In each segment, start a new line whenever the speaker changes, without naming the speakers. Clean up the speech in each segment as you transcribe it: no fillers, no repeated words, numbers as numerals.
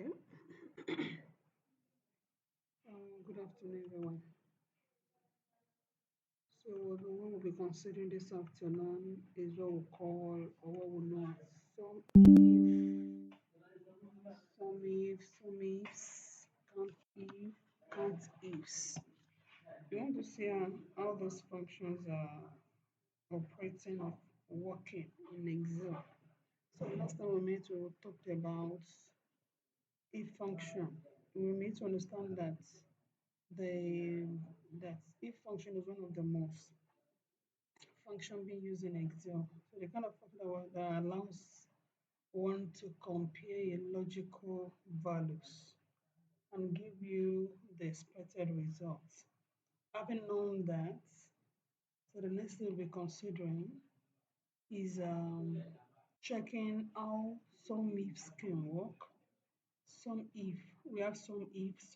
Okay. Good afternoon, everyone. So, the one we'll be considering this afternoon is what we call, or what we know as Sumifs Countif, Countifs. We want to see how those functions are operating or working in Excel. So, last time we met, we talked about if function. We need to understand the that if function is one of the most function being used in Excel. So the kind of function that allows one to compare logical values and give you the expected results. Having known that, so the next thing we'll be considering is checking how some ifs can work. Some if we have some ifs,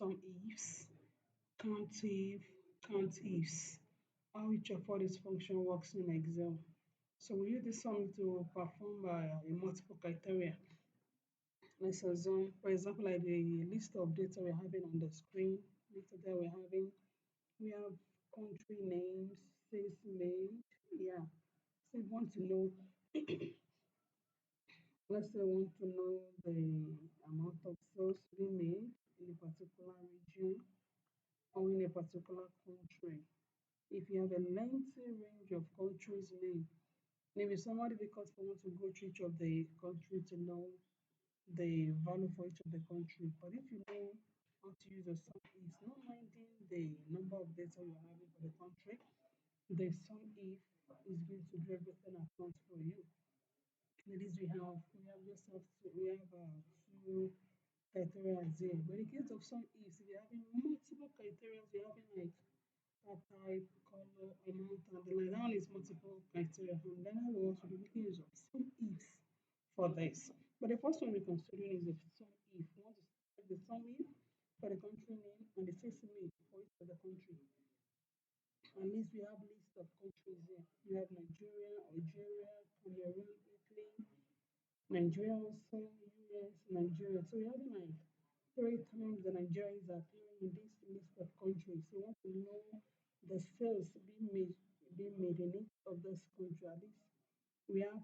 count if, count ifs. How each of all these function works in Excel. So we use this sum to perform a multiple criteria. Let's assume, for example, like the list of data we're having on the screen, list of data we're having, we have country names, sales made, yeah. So we want to know, let's say we want to know the amount of sales we made in a particular region or in a particular country. If you have a lengthy range of countries name, maybe somebody because we want to go through each of the country to know the value for each of the country. But if you know how to use a sum, it's not minding the number of data you're having for the country. The sum if is going to do everything account for you. That is, we have just have to, we have two criteria there. But in case of some ifs, if you're having multiple criteria, you're having like type, color, amount, and the like. That one is multiple criteria. And then I will also be making use of some ifs for this. But the first one we're considering is the sum if. We want to check the sum if for the country name and the sales made for each of the country. At least we have list of countries here. We have Nigeria, Algeria, Cameroon, Italy, Nigeria also, US, Nigeria. So we have like three times the Nigeria is appearing in this list of countries. So we want to know the sales being made in each of those countries. At least we have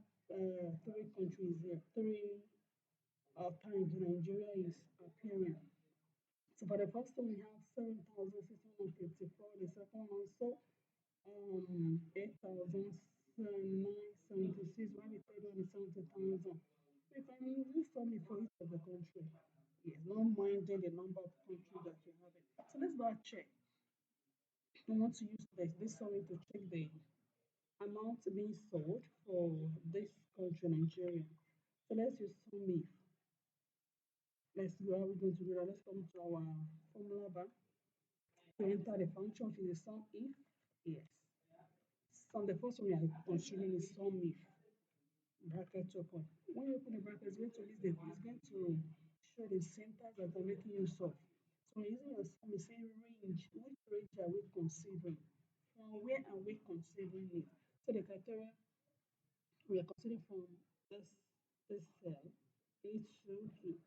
three countries here, three times Nigeria is appearing. So for the first one, we have 7,654. The second one also 8,976. While the third one is 70,000. We can use something for each of the country. Yes, not minding the number of countries that you have. So let's go and check. We want to use this summary to check the amount being sold for this country, Nigeria. So let's use Sumif. Let's go. How are we going to do that? Let's come to our formula bar to enter the function, which is the sum if. Yes. So the first one we are considering is sum if bracket open. When you open the bracket, it's going to show the centers that are making use of. So when using your sum, you say range. Which range are we considering? From where are we considering it? So the criteria we are considering from this cell A2 to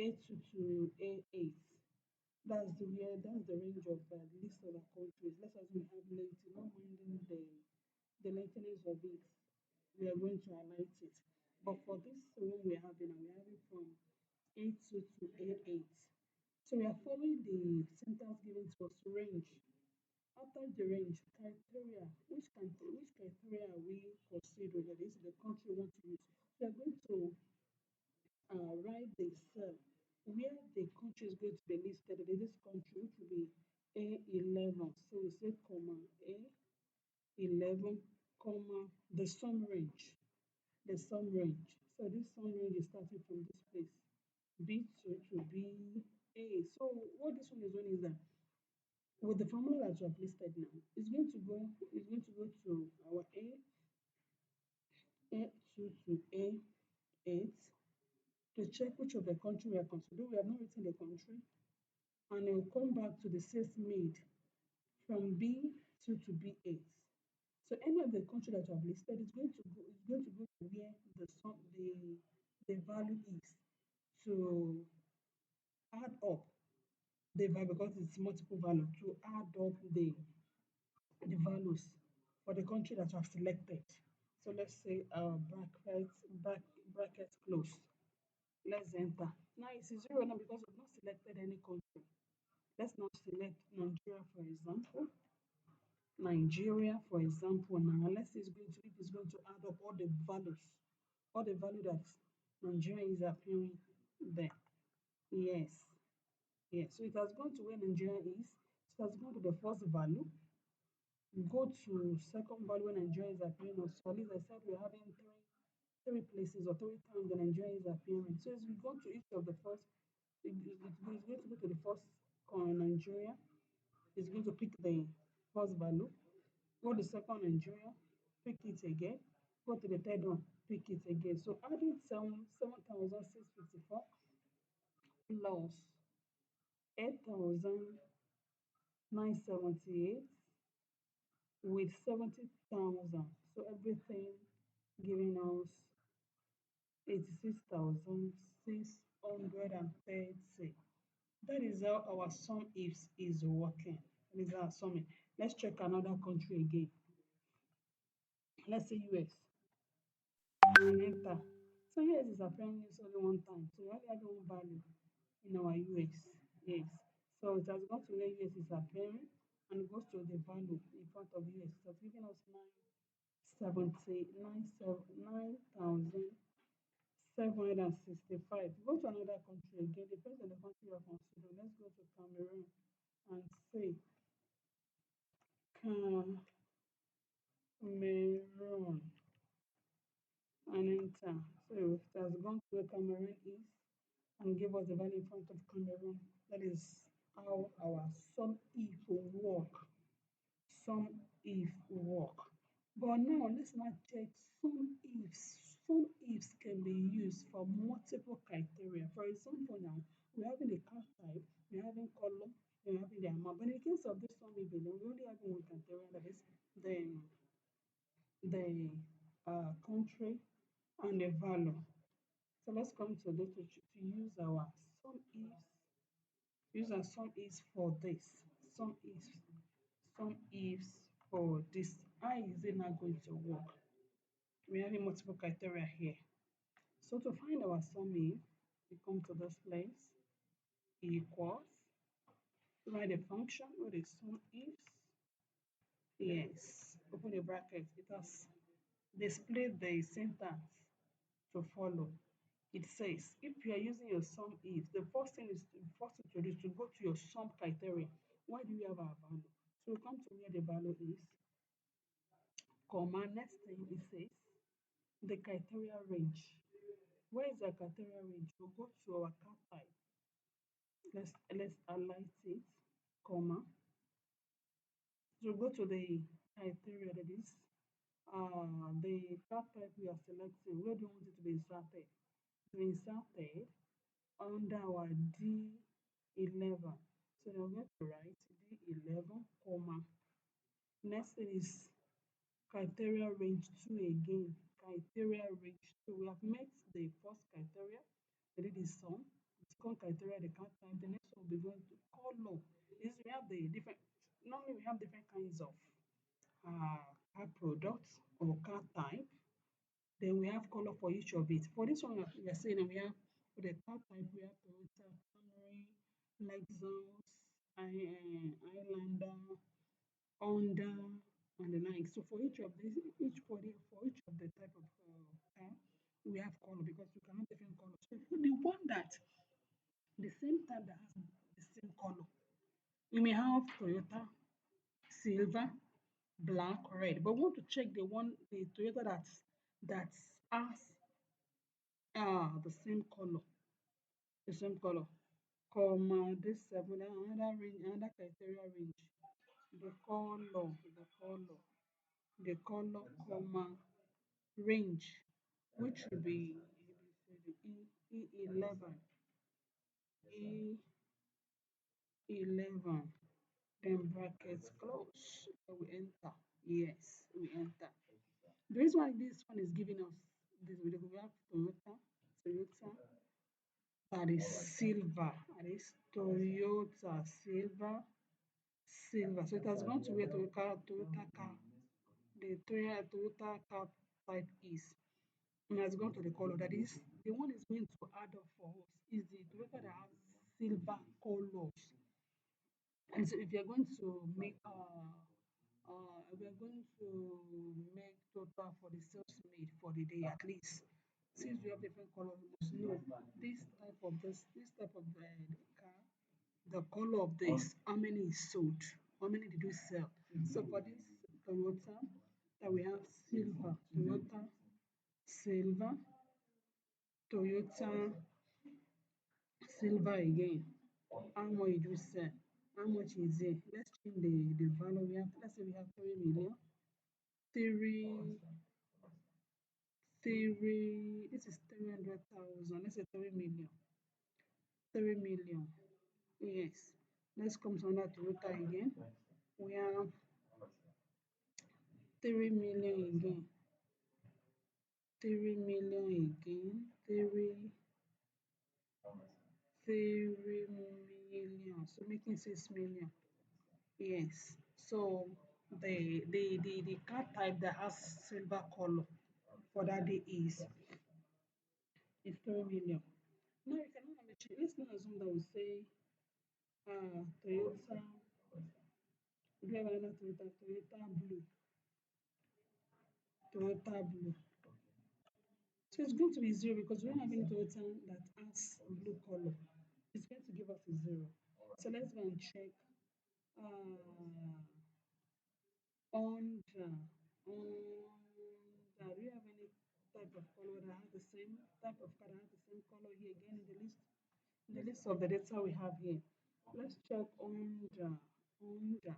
A2 to A8. That's the range of list of our countries. Let's assume we have length, not minding the lengthiness of it. We are going to highlight it. But for this one we're having, and we're having from A2 to A8. So we are following the centers given to us range. After the range, criteria, which criteria are we considering that this is the country we want to use? We are going to write the cell where the country is going to be listed. In this country, which will be A11. So we say comma A11, comma the sum range. The sum range. So this sum range is starting from this place. B2 to BA. So what this one is doing is that with the formula that you have listed now, it's going to go to our A2 to A8 to check which of the country we are considering. We have not written the country, and it will come back to the sales made from B2 to B8. So any of the country that you have listed is going to go to where the value is. to add up the value because it's multiple value to add up the values for the country that you have selected. So let's say bracket close. Let's enter. Now it's zero now because we've not selected any country. Let's not select Nigeria for example. Nigeria for example now let's say it's going to add up all the values, all the value that Nigeria is appearing there. Yes. Yes. So it has gone to where Nigeria is. So it has gone to the first value. Go to second value when Nigeria is appearing. Or so at least I said we're having three places or three times the Nigeria is appearing. So as we go to each of the first, it's going to go to the first Nigeria. It's going to pick the first value. Go to the second Nigeria, pick it again. Go to the third one, pick it again. So adding 7,654 plus 8,978 with 70,000. So everything giving us 86,630. That is how our sum ifs is working. That is our summing. Let's check another country again. Let's say US and enter. So US is appearing us only one time. So we only have one value in our US. Yes. So it has gone to where US is appearing and it goes to the value in front of US. So it's giving us 9,765. Go to another country again. Depends on the country you are considering. Let's go to Cameroon and say Cameroon and enter. So it has gone to where Cameroon is and give us the value in front of Cameroon. That is how our sum if will work. Sum if work. But now let's not check some ifs. Some ifs can be used for multiple criteria. For example, now we're having the car type, we're having color, we're having the amount. But in the case of this one, we only have one criteria that is the country and the value. So let's come to this to use our some ifs. Use our some ifs for this. Some ifs for this. How is it not going to work? We're having multiple criteria here. So to find our sum if, we come to this place, equals, write a function with a sum ifs. Yes, open the bracket. It has displayed the syntax to follow. It says if you are using your sum if, the first thing to do is to go to your sum criteria. Why do we have our value? So we come to where the value is, comma, next thing it says the criteria range. Where is the criteria range? We'll go to our car type. Let's highlight it, comma. So go to the criteria that is the car type we are selecting. Where do you want it to be inserted? To be inserted under our D11. So now we're going to write D11, comma. Next thing is criteria range 2 again. Criteria range 2. We have met the first criteria, that it is sum. The second criteria, the count time. The next one will be going to color. Is we have the different, normally we have different kinds of car products or car type. Then we have color for each of it. For this one, we are saying that we have for the car type, we have Toyota, Camry, Lexus, Highlander, Honda, and the like. So for each of these, for each of the type of car, we have color because you can have different colors. So for the one that the same type that has the same color, we may have Toyota silver, black, red. But we want to check the Toyota that has the same color. Comma this seven another range, another criteria range. The color, comma range, which will be E11, E11, then brackets close. So we enter. Yes, we enter. The reason why this one is giving us this video, we have Toyota, that is silver. That is Toyota silver. So it has gone to where Toyota car, the Toyota car type is. And has gone to the color. That is the one is going to add up for us is the Toyota that has silver colors. And so if you're going to make we are going to make total for the sales made for the day at least. Since we have different colors, we must know this type of car, the color of this, how many is sold, how many did we sell. So for this Toyota that we have silver, silver, Toyota silver again. How much did we sell? How much is it? Let's change the value. Let's say we have 3 million. Three this is 300,000. Let's say 3 million. 3 million. Yes. Let's come to another Toyota again. We have 3 million again. 3 million again. 3 million. So making 6 million. Yes. So the car type that has silver color for that day is 3 million. Now you can have a change. Let's not assume that we say Toyota. We have another Toyota blue. So it's going to be zero because we don't have any Toyota that has blue color. It's going to give us a zero. So let's go and check Honda. Honda. Do you have any type of color that has the same type of car that has the same color here again in the list? In the list of the data we have here. Let's check Honda. Honda.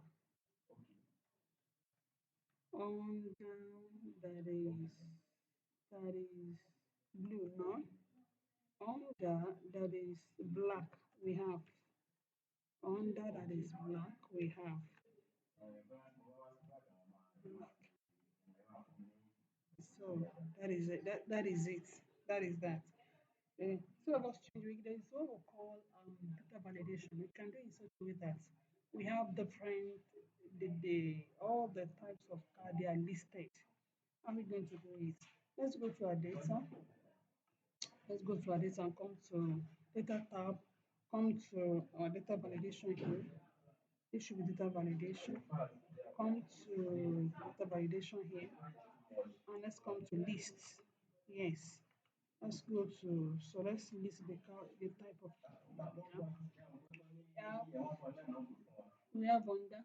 Honda that is blue, no? Honda that is black, we have. Honda that is black, we have. Black. So that is it. That is it. That is that. So about changing, there is what we call data validation. We can do it in such a way that we have different all the types of car they are listed. How are we going to do it? Let's go to our data. Let's go to our data and come to data tab. Come to our data validation here. This should be data validation. Come to data validation here. And let's come to lists. Yes. Let's go to, so let's list the type of car that we have. We have Honda.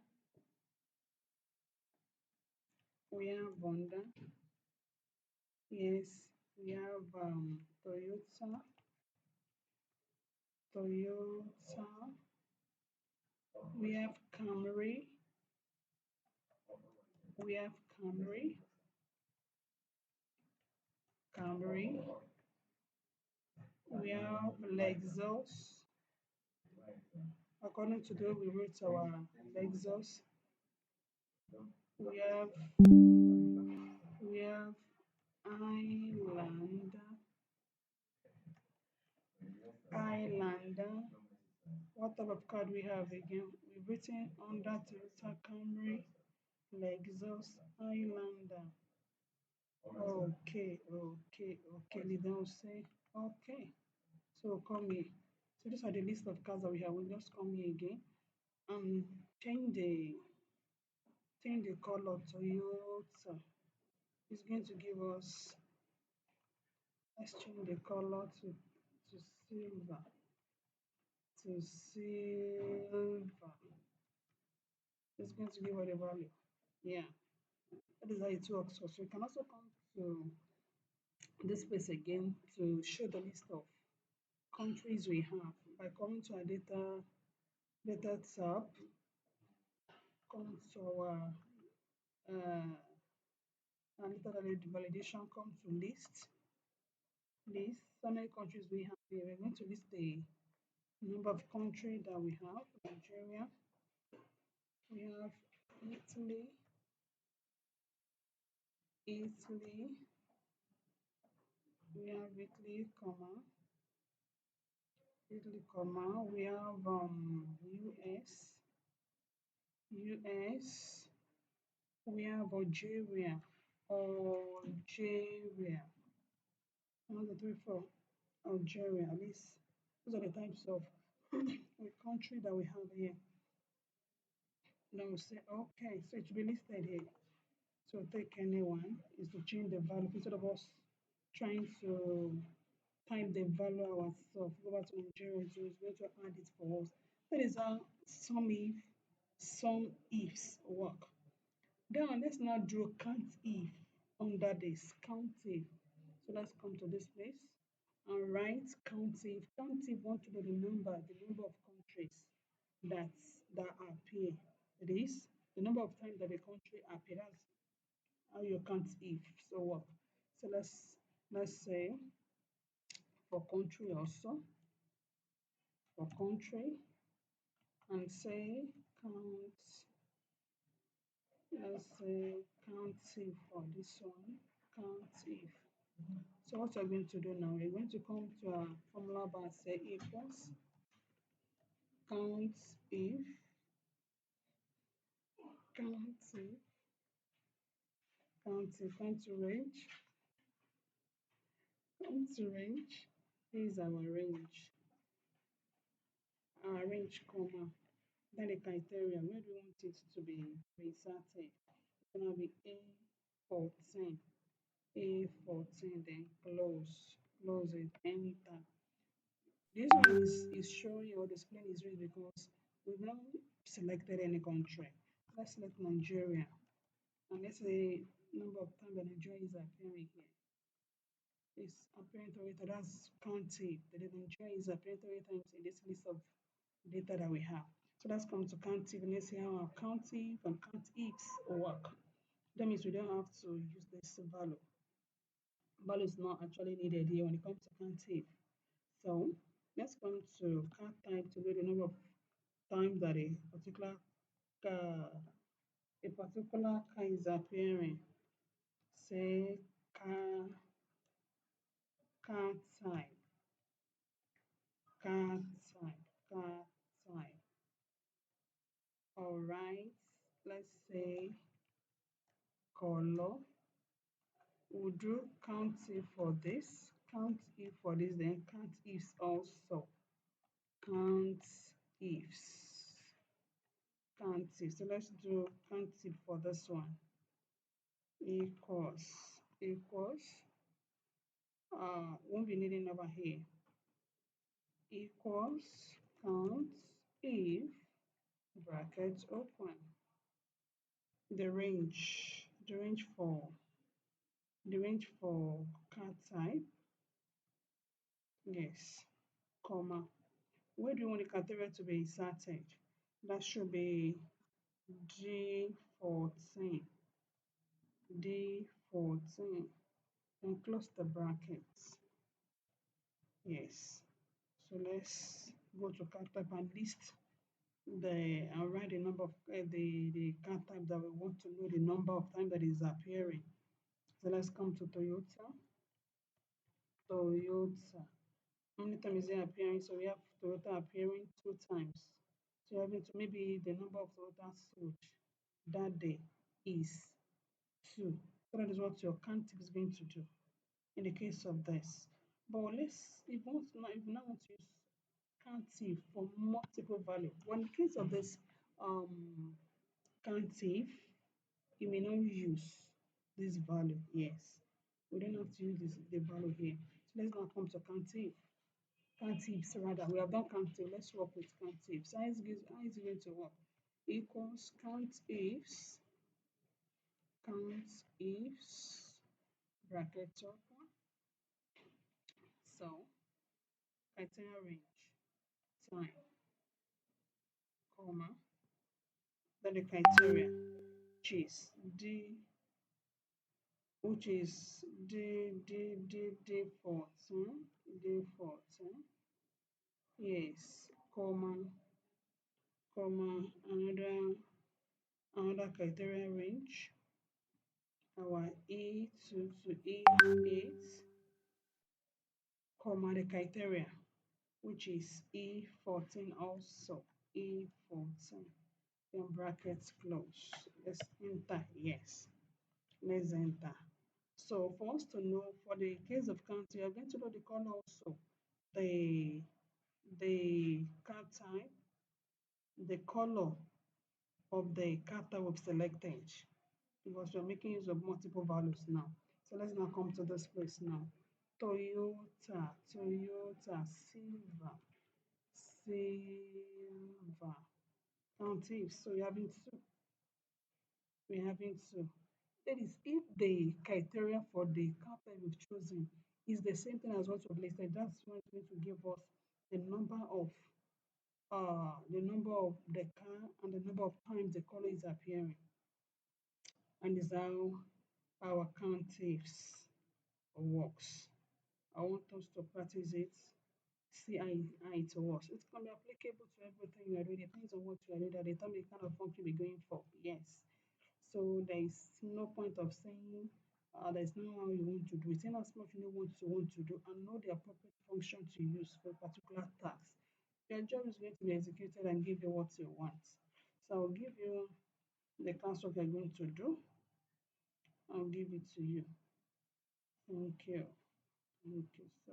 We have Honda. Yes. We have Toyota. Toyota. We have Camry. We have Camry. Camry. We have Lexus. According to the way we rate our Lexus, we have Highlander. Highlander. What type of car do we have again? We've written under Toyota Camry, Lexus, Highlander. Okay. They don't say okay. So come here. So these are the list of cars that we have. We'll just come here again and change the color to Toyota. It's going to give us, let's change the color to silver. To silver. It's going to give us the value. Yeah. That is how it works. So you can also come to this place again to show the list of countries we have by coming to our data tab, come to uh, our data validation, come to list how many countries we have here. We're going to list the number of countries that we have. Nigeria, we have Italy, we have Italy, comma, Italy, comma, we have US, we have Algeria, 1, 2, 3, 4, Algeria. At least those are the types of the country that we have here. Then we say, okay, so it will be listed here. So take anyone is to change the value instead of us trying to type the value ourselves. Go back to Nigeria, so it's going to add it for us. That is how some ifs work. Then let's now draw count if under this countif. So let's come to this place and write countif. Countif want to know the number of countries that that appear. It is the number of times that the country appears. That's how you count if. So what? So let's say for country also for country and say count. Let's say countif for this one. Countif. So what we're going to do now, we're going to come to our formula bar and say equals count if count if count to range count to range. This is our range comma. Then the criteria, where do we want it to be inserted? It's gonna be A14. A14, then close it, enter. This one is showing or displaying is read because we've not selected any country. Let's select Nigeria. And let's say number of times that Nigeria is appearing here. It's appearing 3 times. That's county. The Nigeria is appearing 3 times in this list of data that we have. So let's come to county. And let's see how our county and countifs work. That means we don't have to use this value. Value is not actually needed here when it comes to countif. So let's come to count type to know the number of times that uh, a particular car is appearing. Say car type, car car type. All right, let's say color. We'll do count if for this, count if for this, then count ifs also. Count ifs. Count if. So let's do count if for this one. Equals won't be needing over here. Equals count if bracket open. The range for card type, yes, comma. Where do you want the criteria to be inserted? That should be D14. D14. And close the brackets. Yes. So let's go to card type and list and write the number of the card type that we want to know the number of time that is appearing. So let's come to Toyota. Toyota. How many times is it appearing? So we have Toyota appearing 2 times. So you have it maybe the number of Toyota sold that day is 2. So that is what your count is going to do in the case of this. But let's if you now want to use countif for multiple value. Well, in the case of this countif, you may not use this value. Yes, we don't have to use the value here. So let's now come to countif. Countifs rather. We have done countif. Let's work with countifs. How is it going to work? Equals countifs bracket open. So criteria range time comma then the criteria which is D14 yes comma another criteria range our E2 to E8 comma the criteria which is E14 also. E14. Then brackets close. Let's enter. Yes. Let's enter. So for us to know, for the case of county, you're going to know the color also. The card type, the color of the card type we've selected, because we're making use of multiple values now. So let's now come to this place now. Toyota, Toyota, silver, silver, county. So we're having two. We're having two. That is, if the criteria for the car type we've chosen is the same thing as what we've listed, that's when it's going to give us the number of the car and the number of times the color is appearing. And is how our countifs works. I want us to practice it, see how it works. It can be applicable to everything you are doing. It depends on what you are doing at the time, the kind of function you're going for. Yes. So there is no point of saying there's no how you want to do it. In as much you know what you want to do and know the appropriate function to use for a particular task, your job is going to be executed and give you what you want. So I'll give you the class work you're going to do. I'll give it to you. Thank you. Thank you. So